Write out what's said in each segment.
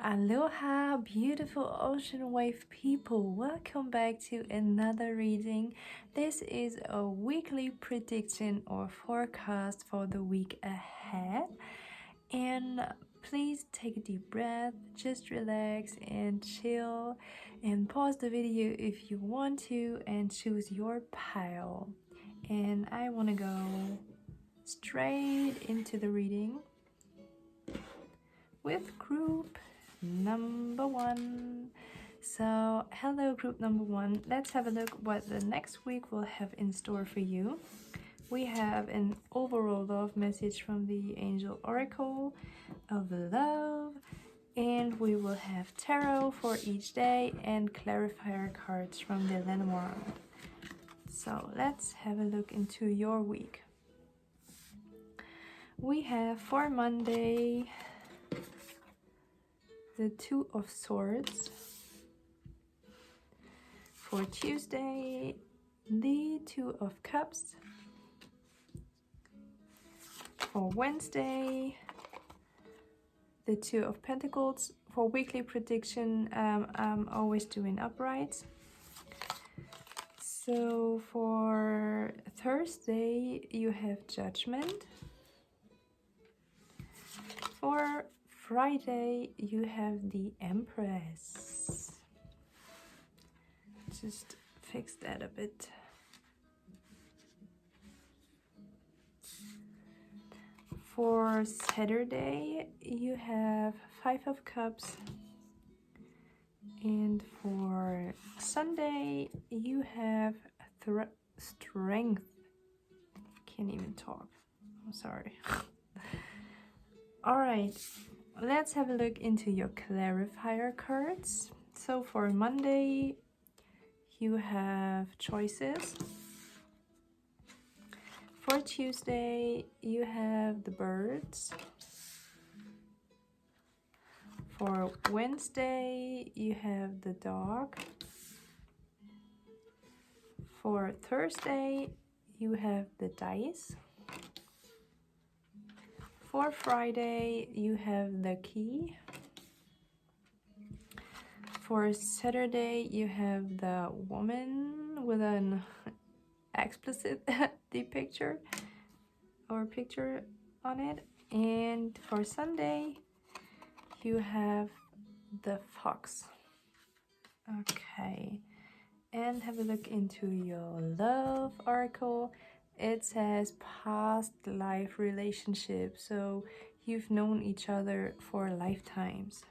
Aloha, beautiful ocean wave people. Welcome back to another reading. This is a weekly prediction or forecast for the week ahead. And please take a deep breath, just relax and chill, and pause the video if you want to and choose your pile. And I want to go straight into the reading with group number 1. So hello group number 1, let's have a look what the next week will have in store for you. We have an overall love message from the angel oracle of love, and we will have tarot for each day and clarifier cards from the Lenormand. So let's have a look into your week. We have for Monday the Two of Swords. For Tuesday, the Two of Cups. For Wednesday, the Two of Pentacles. For weekly prediction, I'm always doing uprights. So for Thursday, you have Judgment. For Friday, you have the Empress. Just fix that a bit. For Saturday, you have Five of Cups. And for Sunday, you have Strength. Can't even talk. I'm sorry. Alright, let's have a look into your clarifier cards. So for Monday, you have choices. For Tuesday, you have the birds. For Wednesday, you have the dog. For Thursday, you have the dice. For Friday, you have the key. For Saturday, you have the woman with an explicit picture on it. And for Sunday, you have the fox. Okay, and have a look into your love oracle. It says past life relationship, so you've known each other for lifetimes.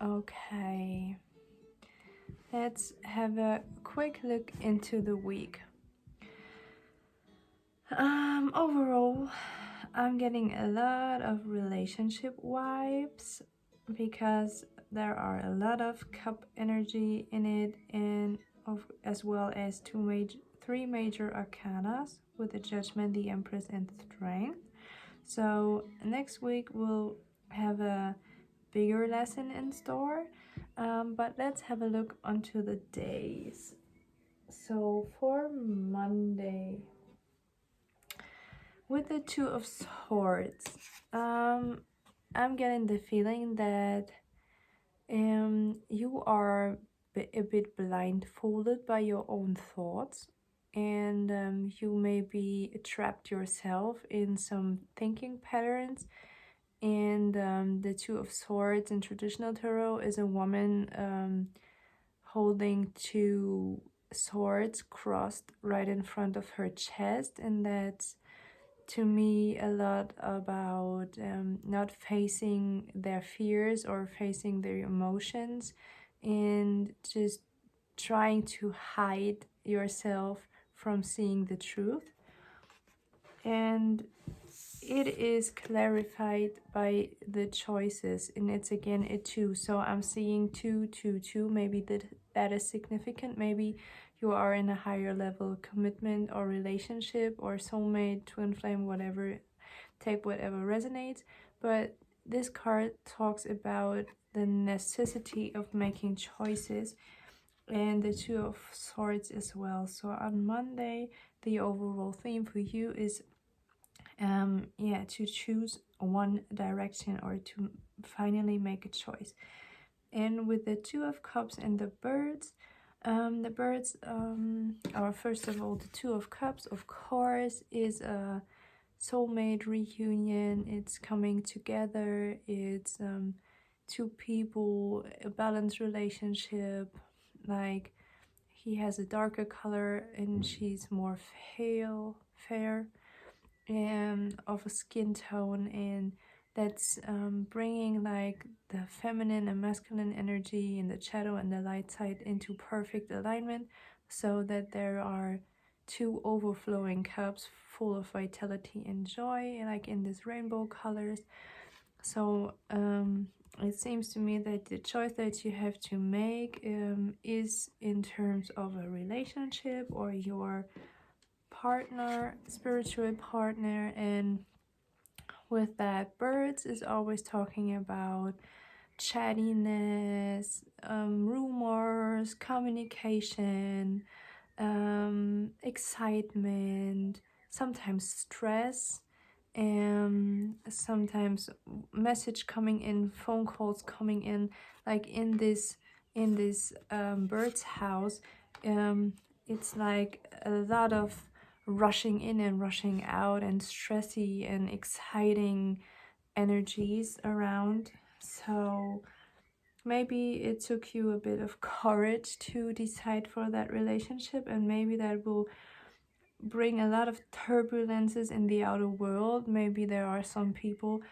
Okay, let's have a quick look into the week. Overall, I'm getting a lot of relationship vibes because there are a lot of cup energy in it, and as well as three major arcanas with the Judgment, the Empress, and the Strength. So next week we'll have a bigger lesson in store, but let's have a look onto the days. So for Monday, with the Two of Swords, I'm getting the feeling that you are a bit blindfolded by your own thoughts, and you may be trapped yourself in some thinking patterns. And the Two of Swords in traditional tarot is a woman holding two swords crossed right in front of her chest, and that's to me a lot about not facing their fears or facing their emotions, and just trying to hide yourself from seeing the truth. And it is clarified by the choices, and it's again a 2, so I'm seeing 2 2 2. Maybe that is significant. Maybe you are in a higher level commitment or relationship or soulmate, twin flame, whatever, take whatever resonates. But this card talks about the necessity of making choices, and the Two of Swords as well. So on Monday, the overall theme for you is to choose one direction or to finally make a choice. And with the Two of Cups and the birds, or first of all, the Two of Cups, of course, is a soulmate reunion. It's coming together. It's two people, a balanced relationship. Like, he has a darker color and she's more fair, and of a skin tone, and that's bringing like the feminine and masculine energy and the shadow and the light side into perfect alignment, so that there are two overflowing cups full of vitality and joy, like in these rainbow colors. So it seems to me that the choice that you have to make is in terms of a relationship or your partner, spiritual partner. And with that, birds is always talking about chattiness, rumors, communication, excitement, sometimes stress, and sometimes message coming in, phone calls coming in. Like in this bird's house, it's like a lot of rushing in and rushing out and stressy and exciting energies around. So maybe it took you a bit of courage to decide for that relationship, and maybe that will bring a lot of turbulences in the outer world. Maybe there are some people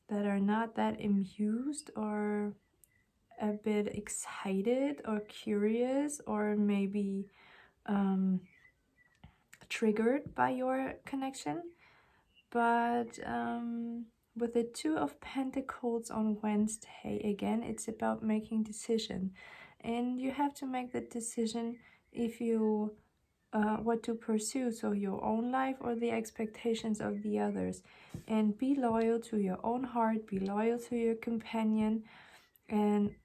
that are not that amused or a bit excited or curious, or maybe triggered by your connection. But with the Two of Pentacles on Wednesday, again, it's about making decision. And you have to make the decision if you what to pursue, so your own life or the expectations of the others. And be loyal to your own heart, be loyal to your companion, and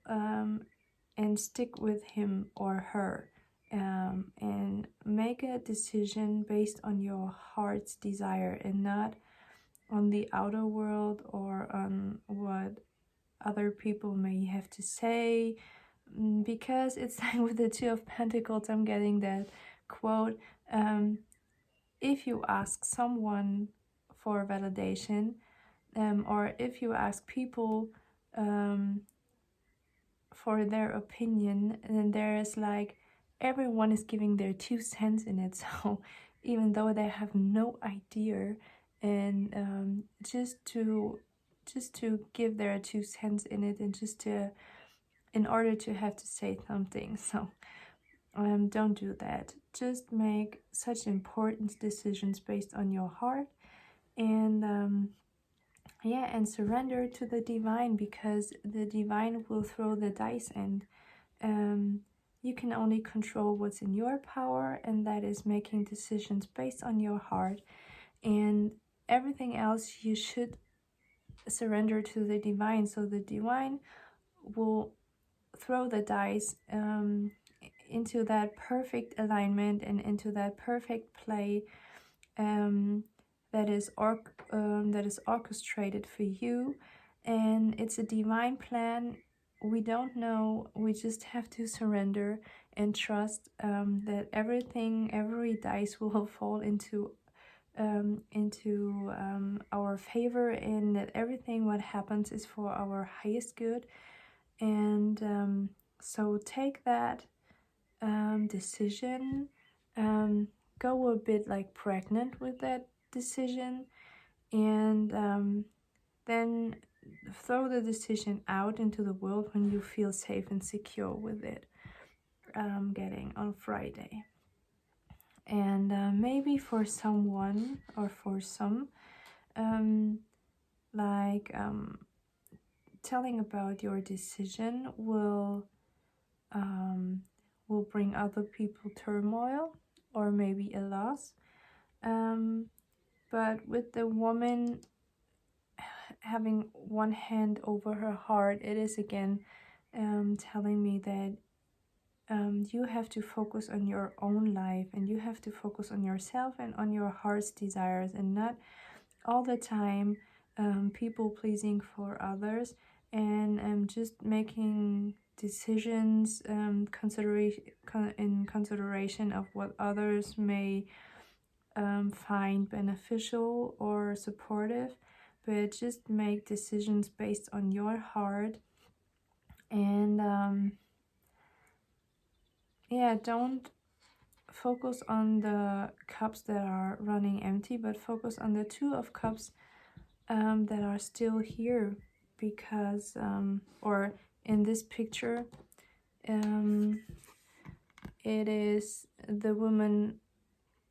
stick with him or her. And make a decision based on your heart's desire and not on the outer world or on what other people may have to say. Because it's like with the Two of Pentacles, I'm getting that quote, if you ask someone for validation, or if you ask people for their opinion, then there's like everyone is giving their 2 cents in it. So even though they have no idea, and just to give their 2 cents in it, and just to in order to have to say something. So don't do that. Just make such important decisions based on your heart, and yeah, and surrender to the divine, because the divine will throw the dice, and you can only control what's in your power, and that is making decisions based on your heart. And everything else you should surrender to the divine, so the divine will throw the dice into that perfect alignment and into that perfect play that is orchestrated for you. And it's a divine plan. We don't know, we just have to surrender and trust that every dice will fall into our favor, and that everything what happens is for our highest good. And so take that decision, go a bit like pregnant with that decision, and then throw the decision out into the world when you feel safe and secure with it, getting on Friday. And maybe for someone or for some, telling about your decision will bring other people turmoil or maybe a loss. But with the woman having one hand over her heart, it is again telling me that you have to focus on your own life, and you have to focus on yourself and on your heart's desires, and not all the time people pleasing for others, and just making decisions in consideration of what others may find beneficial or supportive, but just make decisions based on your heart. And yeah, don't focus on the cups that are running empty, but focus on the two of cups that are still here, because or in this picture, it is the woman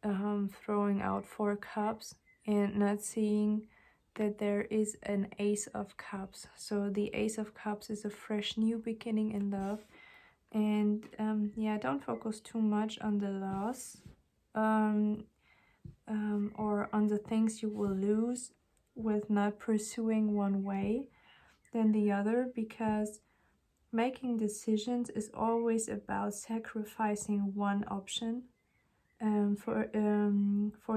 throwing out 4 cups and not seeing that there is an Ace of Cups. So the Ace of Cups is a fresh new beginning in love. And yeah, don't focus too much on the loss or on the things you will lose with not pursuing one way than the other, because making decisions is always about sacrificing one option for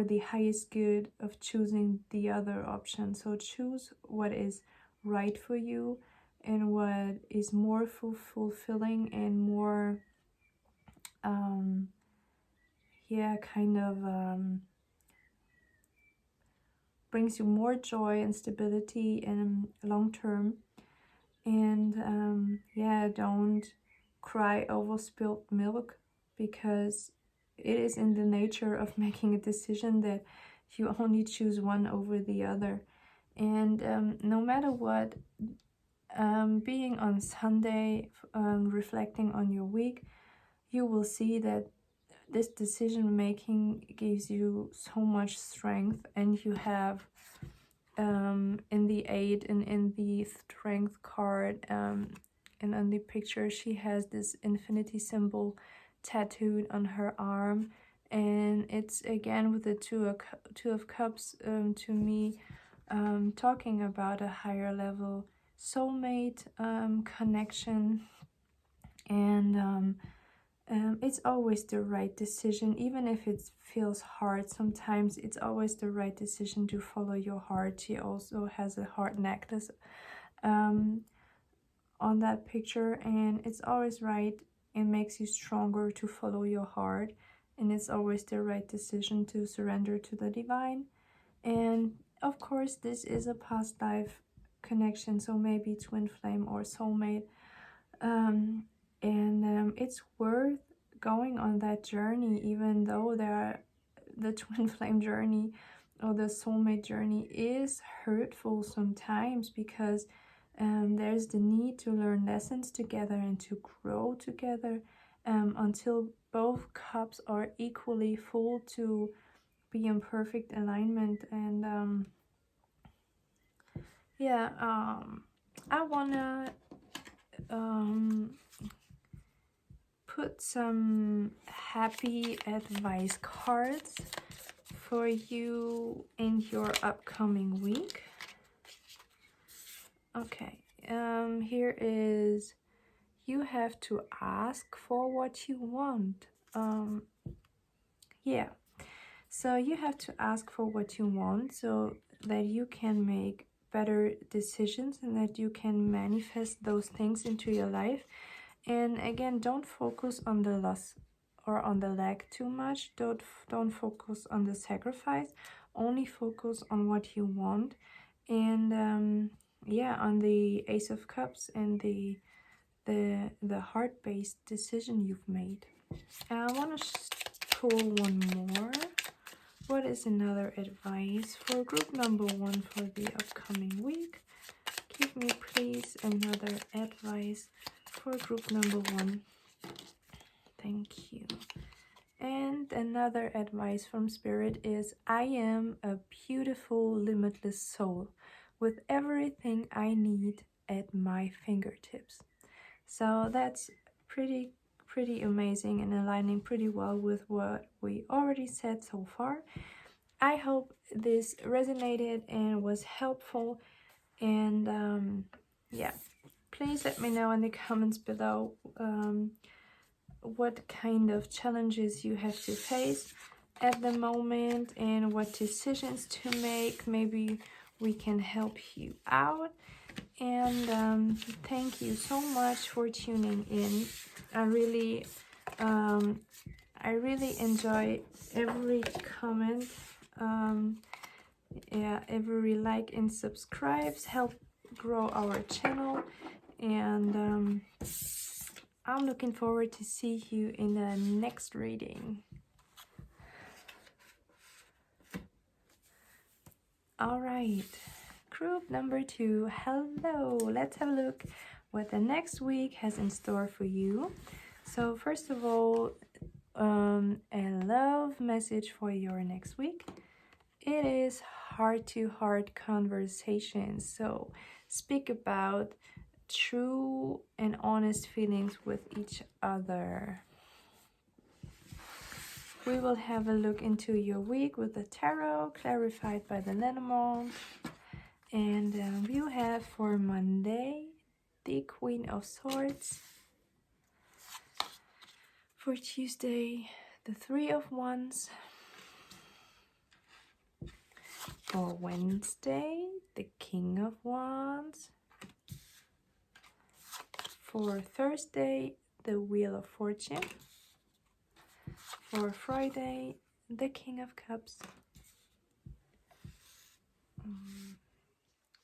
the highest good of choosing the other option. So choose what is right for you and what is more fulfilling and more brings you more joy and stability and long term. And yeah, don't cry over spilled milk, because it is in the nature of making a decision that you only choose one over the other. And no matter what, being on Sunday, reflecting on your week, you will see that this decision making gives you so much strength, and you have in the 8 and in the strength card and on the picture, she has this infinity symbol tattooed on her arm, and it's again with the two of cups, to me, talking about a higher level soulmate connection. And it's always the right decision, even if it feels hard sometimes. It's always the right decision to follow your heart. She also has a heart necklace on that picture, and it's always right. It makes you stronger to follow your heart, and it's always the right decision to surrender to the divine. And of course, this is a past life connection, so maybe twin flame or soulmate. It's worth going on that journey, even though the twin flame journey or the soulmate journey is hurtful sometimes, because there's the need to learn lessons together and to grow together until both cups are equally full to be in perfect alignment. And yeah, I wanna put some happy advice cards for you in your upcoming week. Okay, here is, you have to ask for what you want. Yeah, so you have to ask for what you want so that you can make better decisions and that you can manifest those things into your life. And again, don't focus on the loss or on the lack too much. Don't focus on the sacrifice. Only focus on what you want. And yeah, on the Ace of Cups and the heart-based decision you've made. I want to pull one more. What is another advice for group number 1 for the upcoming week? Give me please another advice for group number 1. Thank you. And another advice from Spirit is, I am a beautiful, limitless soul with everything I need at my fingertips. So that's pretty amazing and aligning pretty well with what we already said so far. I hope this resonated and was helpful. And yeah, please let me know in the comments below what kind of challenges you have to face at the moment and what decisions to make. Maybe we can help you out. And thank you so much for tuning in. I really enjoy every comment, yeah, every like and subscribes help grow our channel. And I'm looking forward to see you in the next reading. All right, group number 2, hello. Let's have a look what the next week has in store for you. So first of all, a love message for your next week. It is heart-to-heart conversations. So speak about true and honest feelings with each other. We will have a look into your week with the tarot, clarified by the Lenormand. And you have for Monday the Queen of Swords. For Tuesday, the Three of Wands. For Wednesday, the King of Wands. For Thursday, the Wheel of Fortune. For Friday, the King of Cups.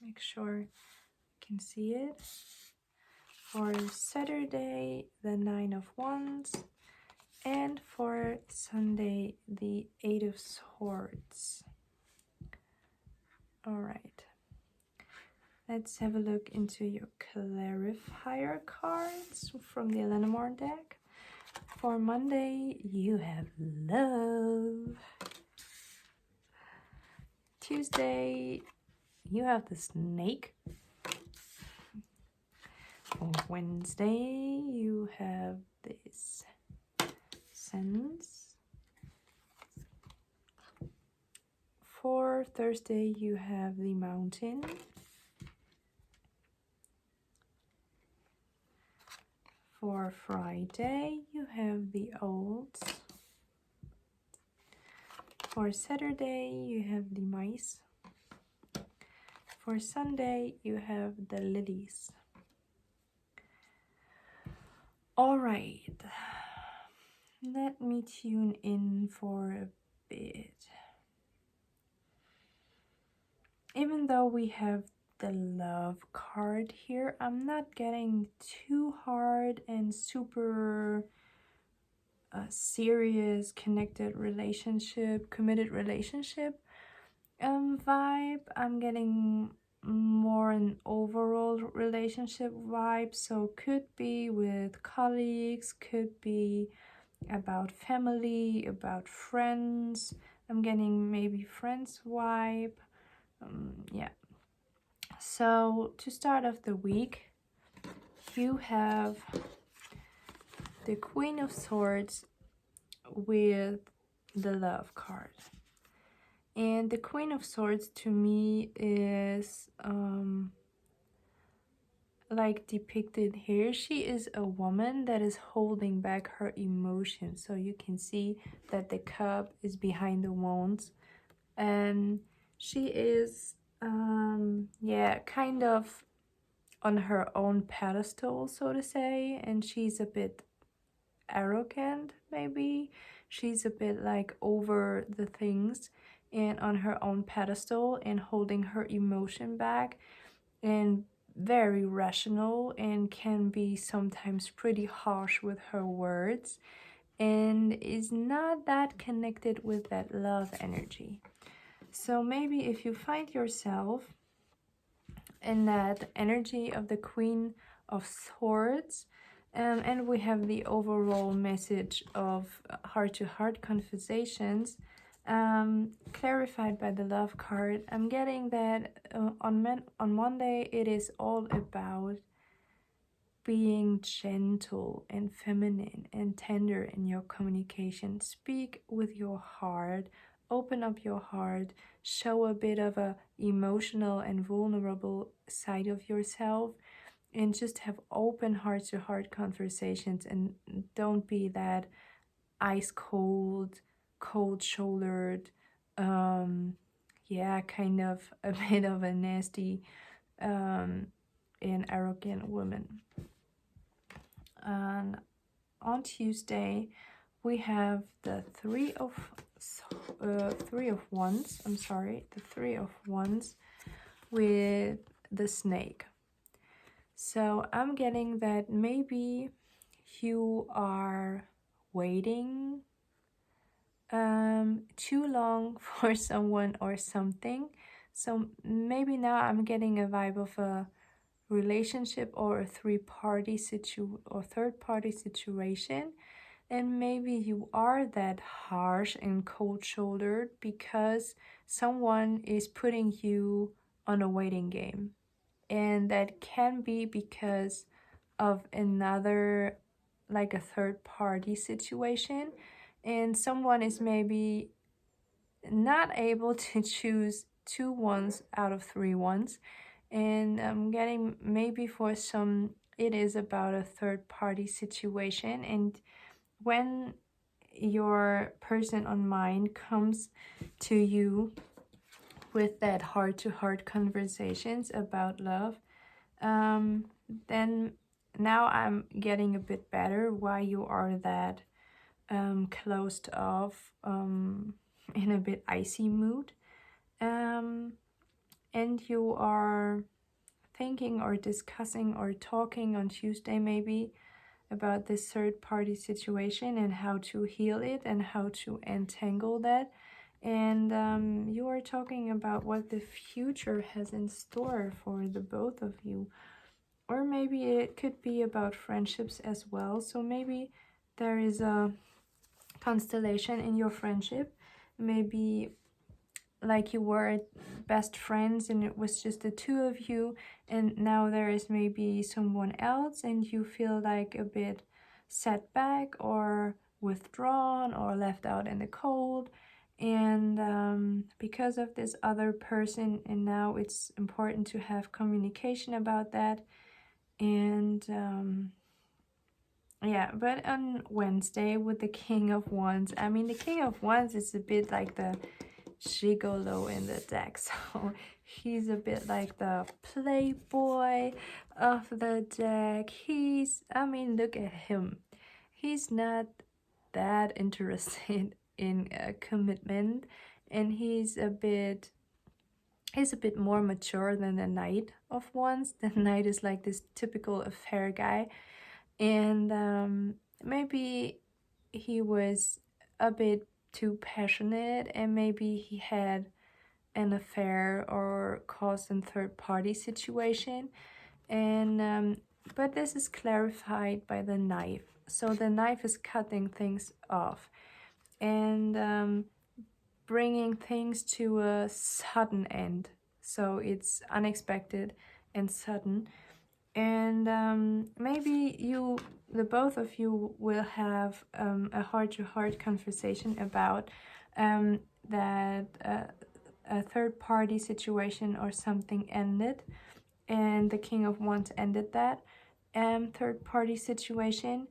Make sure you can see it. For Saturday, the Nine of Wands. And for Sunday, the Eight of Swords. All right. Let's have a look into your clarifier cards from the Lenormand deck. For Monday, you have love. Tuesday, you have the Snake. For Wednesday, you have this Sense. For Thursday, you have the Mountain. For Friday, you have the Olds. For Saturday, you have the Mice. For Sunday, you have the Lilies. All right, let me tune in for a bit. Even though we have the Love card here, I'm not getting too hard and super serious connected relationship, committed relationship vibe. I'm getting more an overall relationship vibe, so could be with colleagues, could be about family, about friends. I'm getting maybe friends vibe. Yeah. So to start off the week, you have the Queen of Swords with the Love card. And the Queen of Swords to me is like depicted here. She is a woman that is holding back her emotions. So you can see that the cup is behind the wands. And she is, yeah, kind of on her own pedestal, so to say. And she's a bit arrogant, maybe. She's a bit like over the things and on her own pedestal and holding her emotion back, and very rational, and can be sometimes pretty harsh with her words, and is not that connected with that love energy. So maybe if you find yourself in that energy of the Queen of Swords, and we have the overall message of heart-to-heart conversations, clarified by the Love card, I'm getting that on Monday it is all about being gentle and feminine and tender in your communication. Speak with your heart, open up your heart, show a bit of a emotional and vulnerable side of yourself, and just have open heart-to-heart conversations, and don't be that ice cold, cold-shouldered, yeah, kind of a bit of a nasty and arrogant woman. And on Tuesday, we have the Three of Wands. I'm sorry, the Three of Wands with the snake. So I'm getting that maybe you are waiting too long for someone or something. So maybe now I'm getting a vibe of a relationship or a third party situation, and maybe you are that harsh and cold-shouldered because someone is putting you on a waiting game, and that can be because of another, like a third party situation, and someone is maybe not able to choose 2 ones out of 3 ones. And I'm getting maybe for some it is about a third party situation, and when your person on mind comes to you with that heart-to-heart conversations about love, then now I'm getting a bit better why you are that closed off, in a bit icy mood, and you are thinking or discussing or talking on Tuesday maybe about this third party situation and how to heal it and how to entangle that. And you are talking about what the future has in store for the both of you. Or maybe it could be about friendships as well. So maybe there is a constellation in your friendship. Maybe like you were best friends and it was just the two of you, and now there is maybe someone else and you feel like a bit set back or withdrawn or left out in the cold, and because of this other person, and now it's important to have communication about that. And yeah, but on Wednesday with the King of Wands, I mean, the King of Wands is a bit like the gigolo in the deck. So he's a bit like the playboy of the deck. I mean, look at him. He's not that interested in a commitment, and he's a bit more mature than the Knight of Wands. The Knight is like this typical affair guy, and maybe he was a bit too passionate, and maybe he had an affair or caused a third party situation, and but this is clarified by the knife. So the knife is cutting things off and bringing things to a sudden end. So it's unexpected and sudden, and maybe the both of you will have a heart-to-heart conversation about that a third-party situation or something ended, and the King of Wands ended that third-party situation.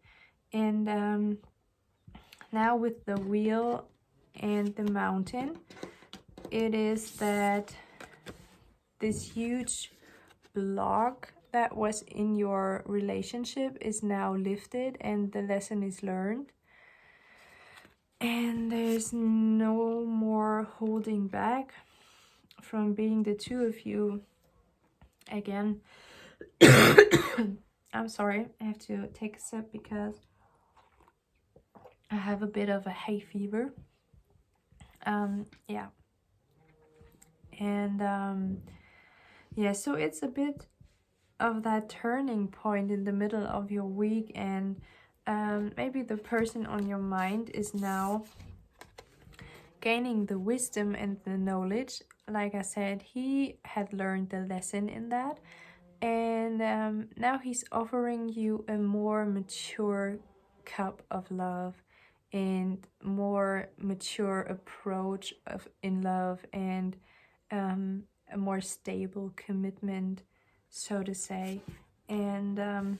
And now with the Wheel and the Mountain, it is that this huge block that was in your relationship is now lifted and the lesson is learned, and there's no more holding back from being the two of you again. I'm sorry, I have to take a sip because I have a bit of a hay fever. Yeah, and yeah, so it's a bit of that turning point in the middle of your week, and maybe the person on your mind is now gaining the wisdom and the knowledge. Like I said, he had learned the lesson in that, and now he's offering you a more mature cup of love and more mature approach in love, and a more stable commitment, so to say. And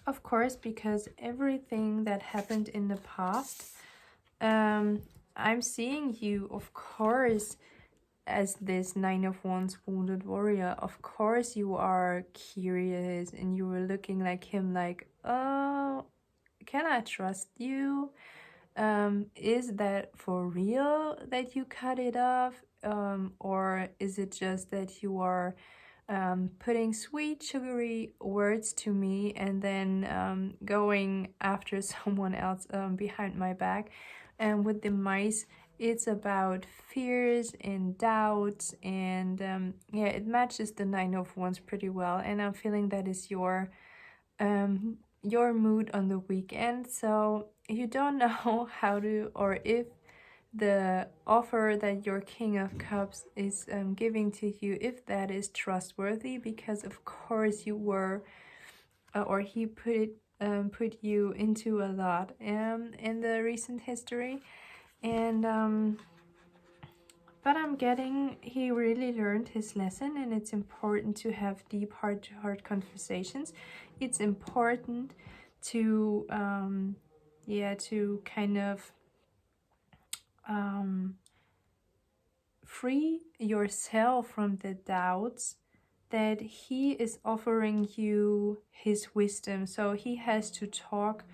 of course, because everything that happened in the past, I'm seeing you, of course, as this Nine of Wands wounded warrior, of course you are curious and you were looking like him, like, oh, can I trust you? Is that for real that you cut it off? Or is it just that you are putting sweet, sugary words to me and then going after someone else behind my back? And with the mice, it's about fears and doubts, and yeah, it matches the Nine of Wands pretty well. And I'm feeling that is your mood on the weekend. So you don't know how to, or if the offer that your King of Cups is giving to you, if that is trustworthy, because of course you were, or he put you into a lot in the recent history. And but I'm getting he really learned his lesson, and it's important to have deep heart-to-heart conversations. It's important to to kind of free yourself from the doubts that he is offering you his wisdom. So he has to talk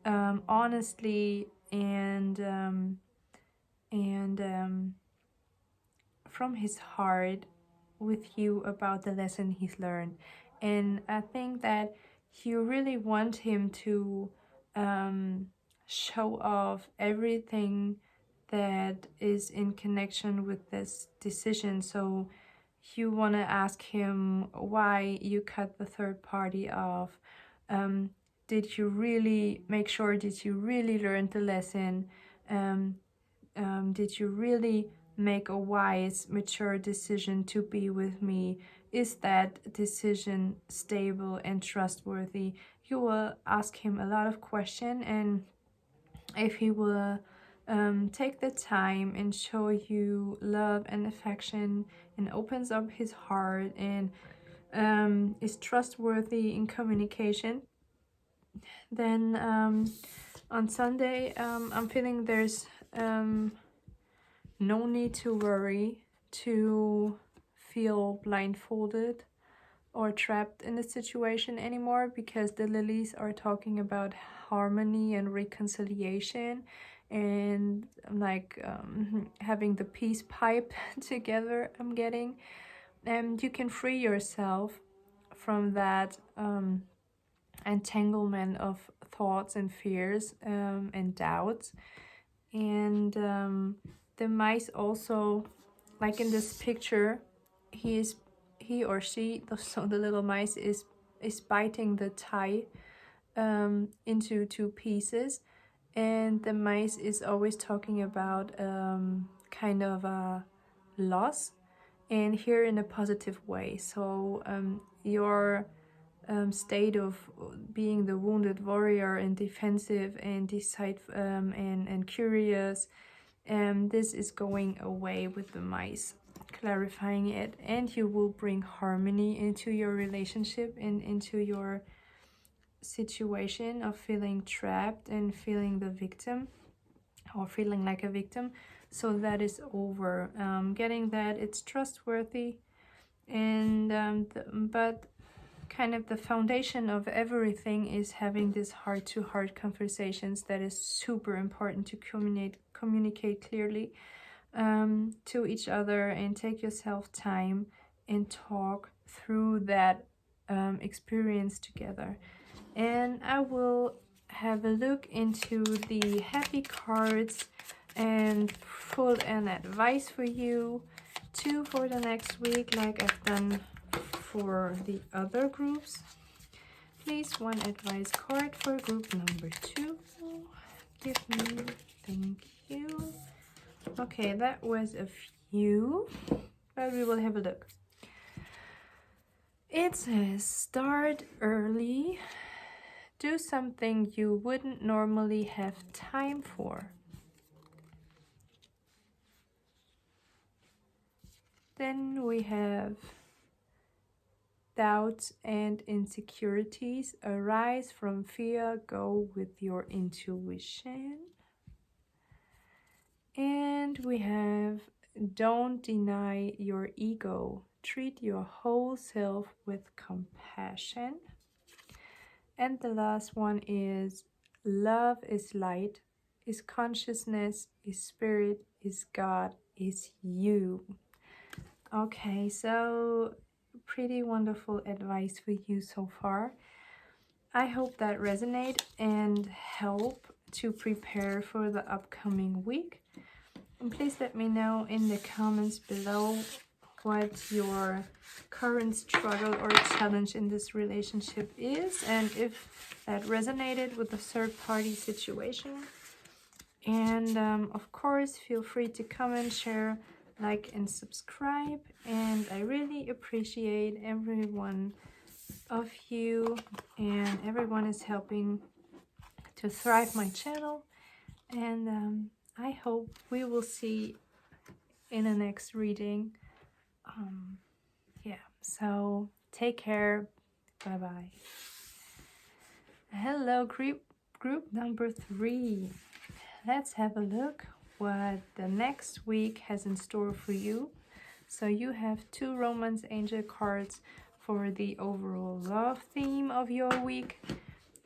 honestly and from his heart with you about the lesson he's learned. And I think that you really want him to show off everything that is in connection with this decision. So you want to ask him why you cut the third party off. Did you really make sure, did you really learn the lesson? Did you really make a wise, mature decision to be with me? Is that decision stable and trustworthy? You will ask him a lot of questions, and if he will take the time and show you love and affection and opens up his heart and is trustworthy in communication, then on Sunday I'm feeling there's no need to worry, to feel blindfolded or trapped in the situation anymore, because the lilies are talking about harmony and reconciliation and like having the peace pipe together. I'm getting, and you can free yourself from that entanglement of thoughts and fears and doubts. And the mice also, like in this picture, he or she, so the little mice is biting the tie into two pieces, and the mice is always talking about kind of a loss, and here in a positive way. So your state of being the wounded warrior and defensive and and curious, this is going away with the mice, clarifying it, and you will bring harmony into your relationship and into your situation of feeling trapped and feeling the victim or feeling like a victim. So that is over. Getting that it's trustworthy, and but kind of the foundation of everything is having this heart-to-heart conversations that is super important to communicate clearly to each other, and take yourself time and talk through that experience together. And I will have a look into the happy cards and pull an advice for you too for the next week, like I've done for the other groups. Please, one advice card for group number 2. Give me, thank you. Okay, that was a few, but we will have a look. It says start early. Do something you wouldn't normally have time for. Then we have doubts and insecurities arise from fear. Go with your intuition. And we have don't deny your ego. Treat your whole self with compassion. And the last one is love is light, is consciousness, is spirit, is God, is you. Okay, so pretty wonderful advice for you so far. I hope that resonate and help to prepare for the upcoming week. And please let me know in the comments below what your current struggle or challenge in this relationship is, and if that resonated with the third-party situation. And of course, feel free to comment, share, like, and subscribe. And I really appreciate every one of you, and everyone is helping to thrive my channel. And I hope we will see in the next reading. Yeah, so take care. Bye bye. Hello, group number 3. Let's have a look what the next week has in store for you. So you have 2 romance angel cards for the overall love theme of your week.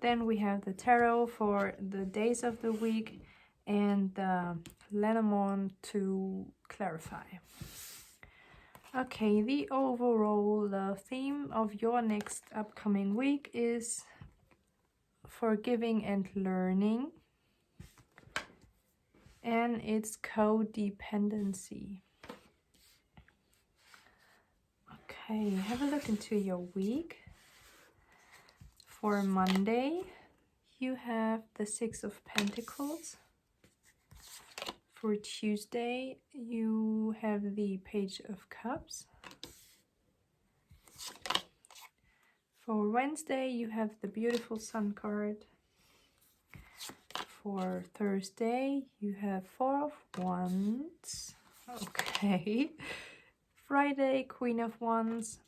Then we have the tarot for the days of the week, and the Lenormand to clarify. Okay, the overall theme of your next upcoming week is forgiving and learning, and it's codependency. Okay, have a look into your week. For Monday, you have the 6 of Pentacles. For Tuesday, you have the Page of Cups. For Wednesday, you have the beautiful Sun card. For Thursday, you have 4 of Wands. Okay. Friday, Queen of Wands.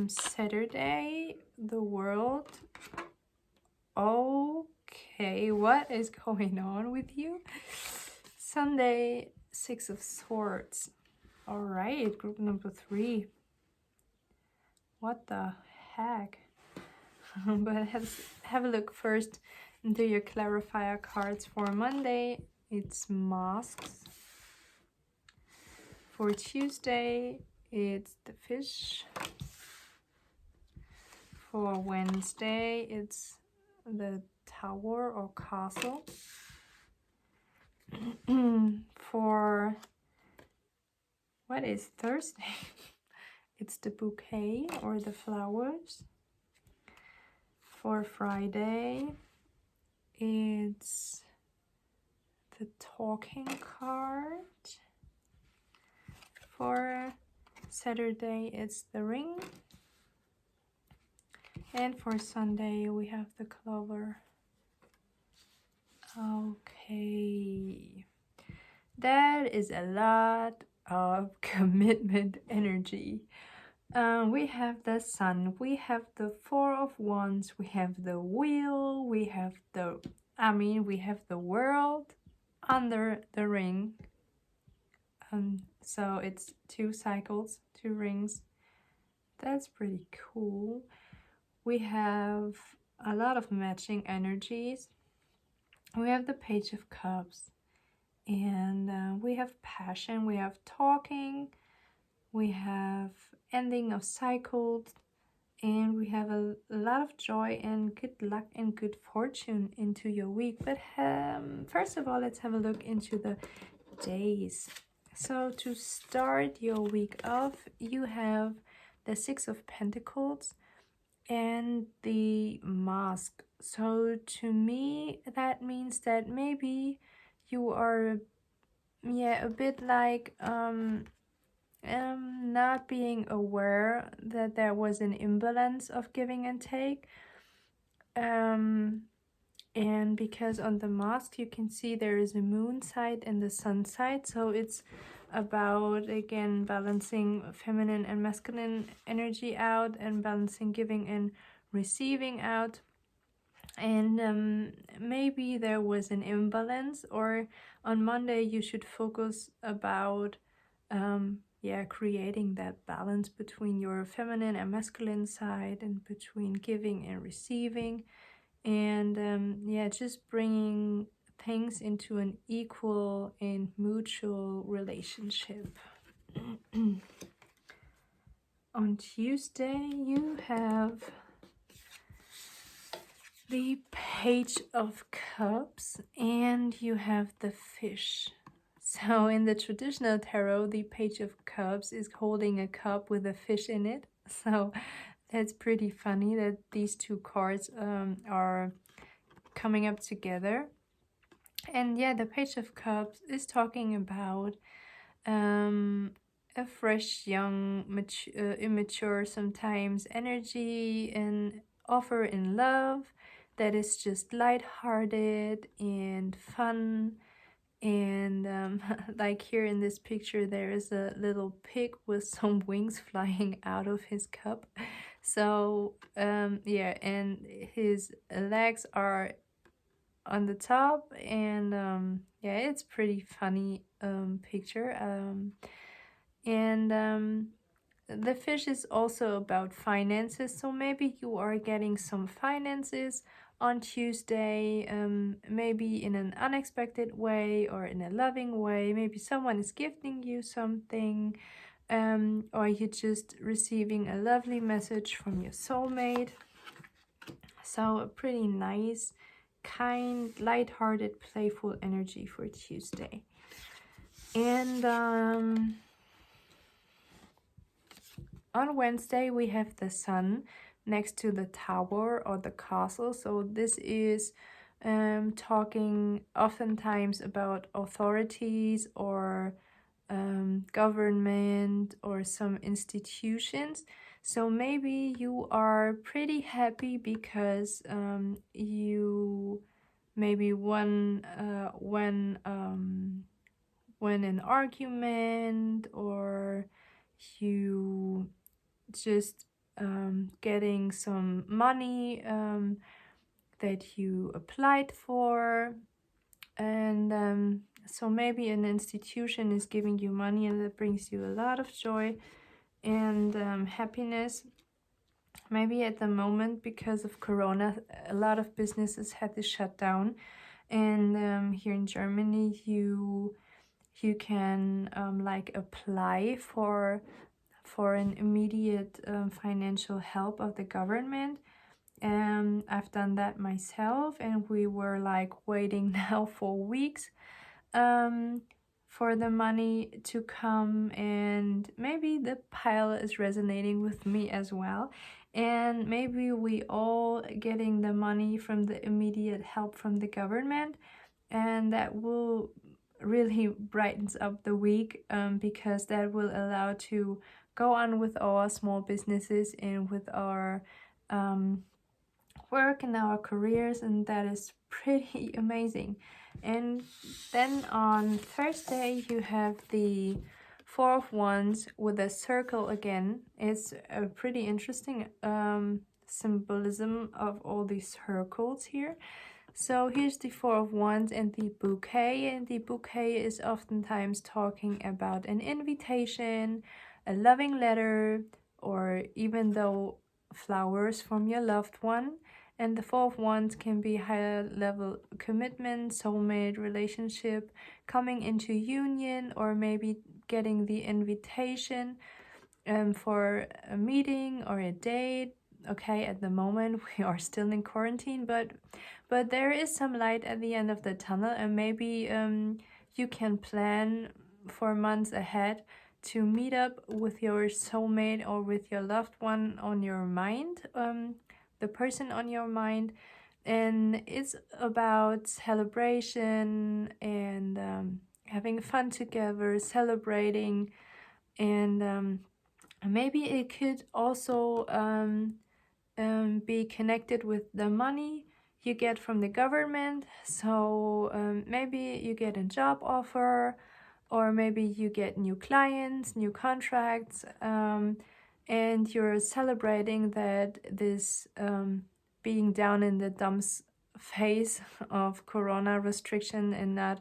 Saturday, the World. Okay, what is going on with you? Sunday, 6 of Swords. All right, group number 3. What the heck? But have a look first into your clarifier cards. For Monday, it's Masks. For Tuesday, it's the Fish. For Wednesday, it's the Tower or Castle. For what is Thursday? It's the Bouquet or the Flowers. For Friday, it's the Talking card. For Saturday, it's the Ring. And for Sunday, we have the Clover. Okay. That is a lot of commitment energy. We have the Sun, we have the 4 of Wands, we have the Wheel, we have the World under the Ring. So it's 2 cycles, 2 rings. That's pretty cool. We have a lot of matching energies. We have the Page of Cups, and we have passion, we have talking, we have ending of cycles, and we have a lot of joy and good luck and good fortune into your week. But first of all, let's have a look into the days. So to start your week off, you have the 6 of Pentacles and the Mask. So to me, that means that maybe you are a bit like not being aware that there was an imbalance of giving and take. And because on the Mask you can see there is a moon side and the sun side, so it's about, again, balancing feminine and masculine energy out, and balancing giving and receiving out. And maybe there was an imbalance, or on Monday you should focus about creating that balance between your feminine and masculine side, and between giving and receiving, and just bringing things into an equal and mutual relationship. On Tuesday you have the Page of Cups and you have the Fish. So in the traditional tarot, the Page of Cups is holding a cup with a fish in it. So that's pretty funny that these two cards are coming up together. And yeah, the Page of Cups is talking about a fresh, young, immature sometimes energy and offer in love that is just lighthearted and fun. And like here in this picture, there is a little pig with some wings flying out of his cup. So and his legs are on the top, and it's pretty funny picture. And the fish is also about finances, so maybe you are getting some finances on Tuesday, maybe in an unexpected way or in a loving way. Maybe someone is gifting you something, or you're just receiving a lovely message from your soulmate. So a pretty nice, kind, light-hearted, playful energy for Tuesday. And on Wednesday we have the Sun next to the Tower or the Castle. So this is talking oftentimes about authorities or government or some institutions. So maybe you are pretty happy because you maybe won an argument, or you just getting some money that you applied for. And so maybe an institution is giving you money, and that brings you a lot of joy and happiness. Maybe at the moment, because of Corona, a lot of businesses had to shut down, and here in Germany you can like apply for an immediate financial help of the government. And I've done that myself, and we were like waiting now for weeks for the money to come, and maybe the pile is resonating with me as well, and maybe we all getting the money from the immediate help from the government, and that will really brightens up the week, because that will allow to go on with our small businesses and with our work and our careers, and that is pretty amazing. And then on Thursday you have the Four of Wands with a circle again. It's a pretty interesting symbolism of all these circles here. So here's the Four of Wands and the bouquet, and the bouquet is oftentimes talking about an invitation, a loving letter, or even though flowers from your loved one. And the Four of Wands can be higher level commitment, soulmate relationship, coming into union, or maybe getting the invitation for a meeting or a date. Okay, at the moment we are still in quarantine, but there is some light at the end of the tunnel, and maybe you can plan for months ahead to meet up with your soulmate or with your loved one on your mind, the person on your mind. And it's about celebration and having fun together, celebrating, and maybe it could also be connected with the money you get from the government. So maybe you get a job offer, or maybe you get new clients, new contracts, and you're celebrating that this being down in the dumps phase of corona restriction and not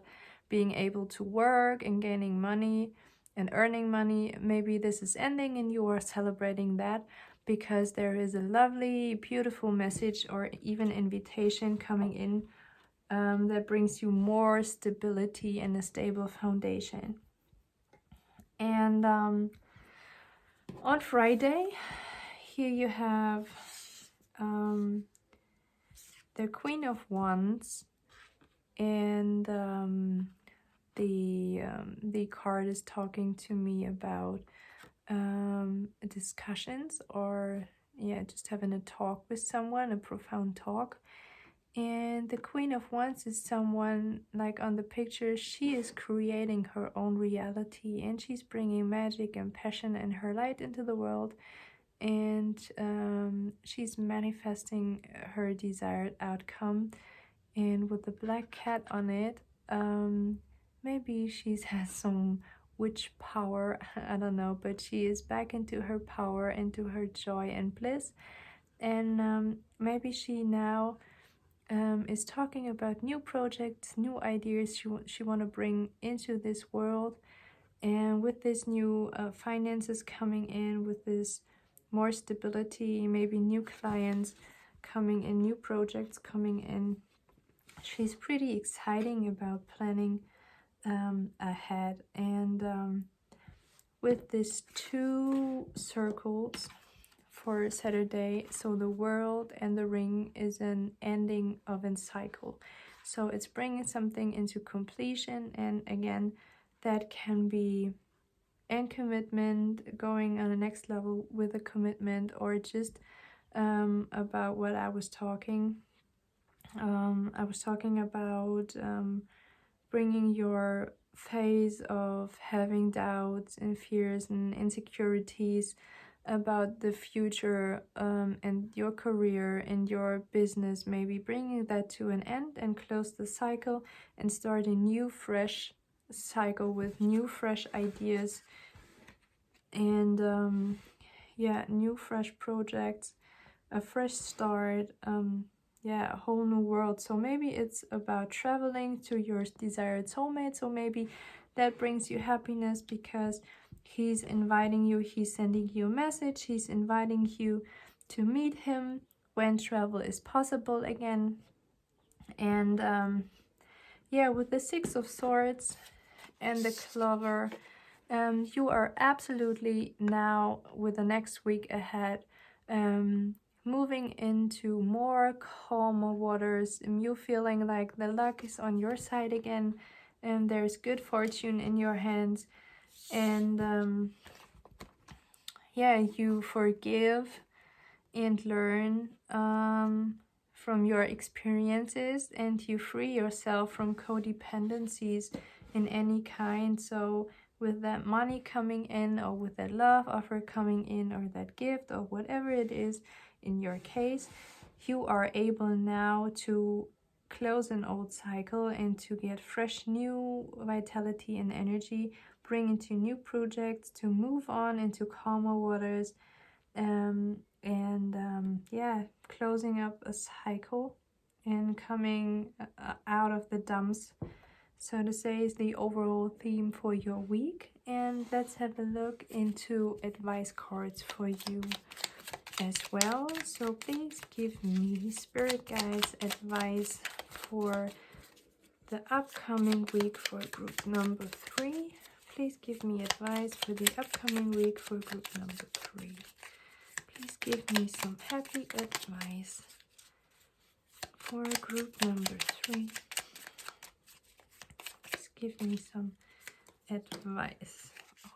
being able to work and gaining money and earning money. Maybe this is ending and you are celebrating that, because there is a lovely, beautiful message or even invitation coming in that brings you more stability and a stable foundation. And on Friday, here you have the Queen of Wands, and the card is talking to me about discussions, or just having a talk with someone, a profound talk. And the Queen of Wands is someone, like on the picture, she is creating her own reality, and she's bringing magic and passion and her light into the world, and she's manifesting her desired outcome. And with the black cat on it, maybe she has some witch power, I don't know, but she is back into her power, into her joy and bliss. And maybe she now is talking about new projects, new ideas she want to bring into this world. And with this new finances coming in, with this more stability, maybe new clients coming in, new projects coming in, she's pretty exciting about planning ahead. And with these 2 circles for Saturday, so the world and the ring is an ending of a cycle, so it's bringing something into completion. And again, that can be in commitment, going on the next level with a commitment, or just about what I was talking about bringing your phase of having doubts and fears and insecurities about the future and your career and your business, maybe bringing that to an end and close the cycle and start a new fresh cycle with new fresh ideas and new fresh projects, a fresh start, a whole new world. So maybe it's about traveling to your desired soulmate, so maybe that brings you happiness because he's inviting you, he's sending you a message, he's inviting you to meet him when travel is possible again. And with the 6 of Swords and the Clover, you are absolutely now, with the next week ahead, moving into more calmer waters, and you feeling like the luck is on your side again, and there's good fortune in your hands. And you forgive and learn from your experiences, and you free yourself from codependencies in any kind. So with that money coming in, or with that love offer coming in, or that gift, or whatever it is in your case, you are able now to close an old cycle and to get fresh new vitality and energy, bring into new projects, to move on into calmer waters, closing up a cycle and coming out of the dumps, so to say, is the overall theme for your week. And let's have a look into advice cards for you as well. So please give me, spirit guides, advice for the upcoming week for group number 3. Please give me advice for the upcoming week for group number 3. Please give me some happy advice for group number 3. Please give me some advice.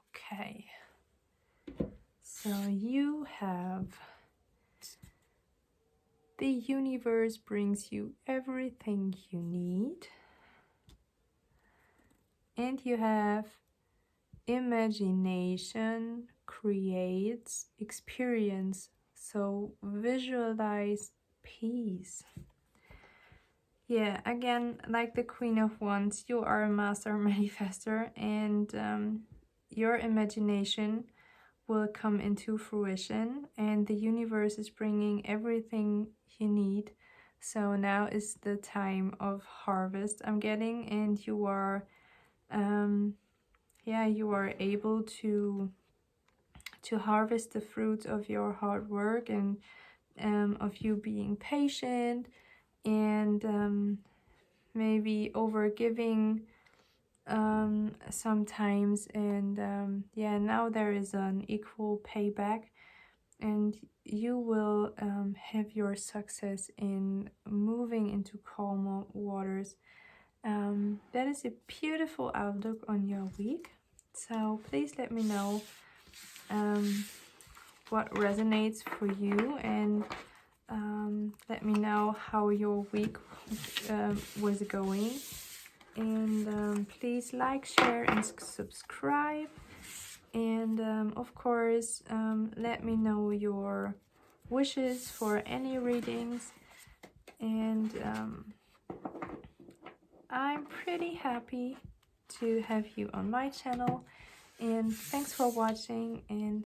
Okay. So you have the universe brings you everything you need. And you have imagination creates experience. So visualize peace. Yeah, again, like the Queen of Wands, you are a master manifester, and your imagination will come into fruition, and the universe is bringing everything you need. So now is the time of harvest, I'm getting, and you are you are able to harvest the fruits of your hard work, and of you being patient, and maybe over giving sometimes, and now there is an equal payback, and you will have your success in moving into calmer waters. That is a beautiful outlook on your week. So please let me know what resonates for you, and let me know how your week was going. And please like, share, and subscribe. And of course, let me know your wishes for any readings. And I'm pretty happy to have you on my channel. And thanks for watching, and